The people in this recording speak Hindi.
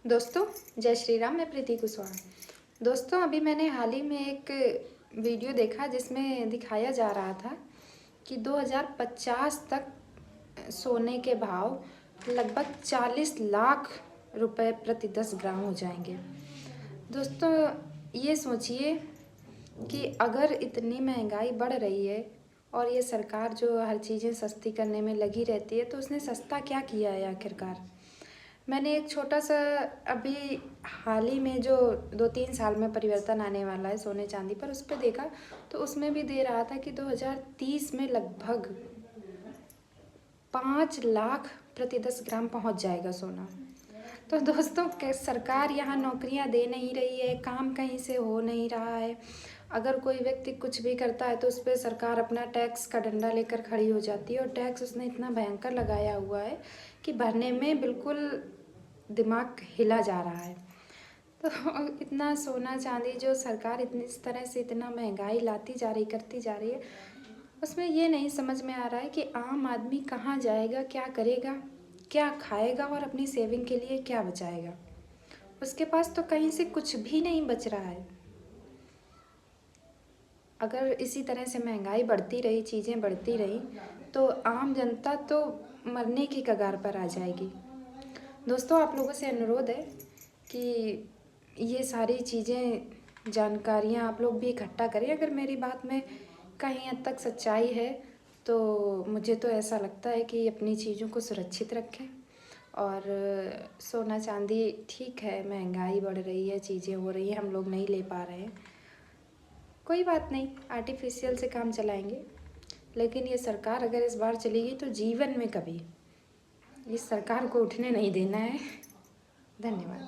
दोस्तों, जय श्री राम। मैं प्रीति कुशवाहा। दोस्तों, अभी मैंने हाल ही में एक वीडियो देखा जिसमें दिखाया जा रहा था कि 2050 तक सोने के भाव लगभग 40 लाख रुपए प्रति 10 ग्राम हो जाएंगे। दोस्तों, ये सोचिए कि अगर इतनी महंगाई बढ़ रही है और ये सरकार जो हर चीज़ें सस्ती करने में लगी रहती है, तो उसने सस्ता क्या किया है आखिरकार। मैंने एक छोटा सा अभी हाल ही में जो 2-3 साल में परिवर्तन आने वाला है सोने चांदी पर, उस पर देखा तो उसमें भी दे रहा था कि 2030 में लगभग 5 लाख प्रति 10 ग्राम पहुंच जाएगा सोना। तो दोस्तों, सरकार यहाँ नौकरियाँ दे नहीं रही है, काम कहीं से हो नहीं रहा है। अगर कोई व्यक्ति कुछ भी करता है तो उस पर सरकार अपना टैक्स का डंडा लेकर खड़ी हो जाती है, और टैक्स उसने इतना भयंकर लगाया हुआ है कि भरने में बिल्कुल दिमाग हिला जा रहा है। तो इतना सोना चांदी जो सरकार इतनी इस तरह से इतना महंगाई लाती जा रही, करती जा रही है, उसमें ये नहीं समझ में आ रहा है कि आम आदमी कहाँ जाएगा, क्या करेगा, क्या खाएगा और अपनी सेविंग के लिए क्या बचाएगा। उसके पास तो कहीं से कुछ भी नहीं बच रहा है। अगर इसी तरह से महंगाई बढ़ती रही, चीज़ें बढ़ती रही, तो आम जनता तो मरने की कगार पर आ जाएगी। दोस्तों, आप लोगों से अनुरोध है कि ये सारी चीज़ें, जानकारियाँ आप लोग भी इकट्ठा करें। अगर मेरी बात में कहीं हद तक सच्चाई है तो मुझे तो ऐसा लगता है कि अपनी चीज़ों को सुरक्षित रखें। और सोना चांदी ठीक है, महंगाई बढ़ रही है, चीज़ें हो रही हैं, हम लोग नहीं ले पा रहे हैं, कोई बात नहीं, आर्टिफिशियल से काम चलाएंगे। लेकिन ये सरकार अगर इस बार चलेगी तो जीवन में कभी इस सरकार को उठने नहीं देना है। धन्यवाद।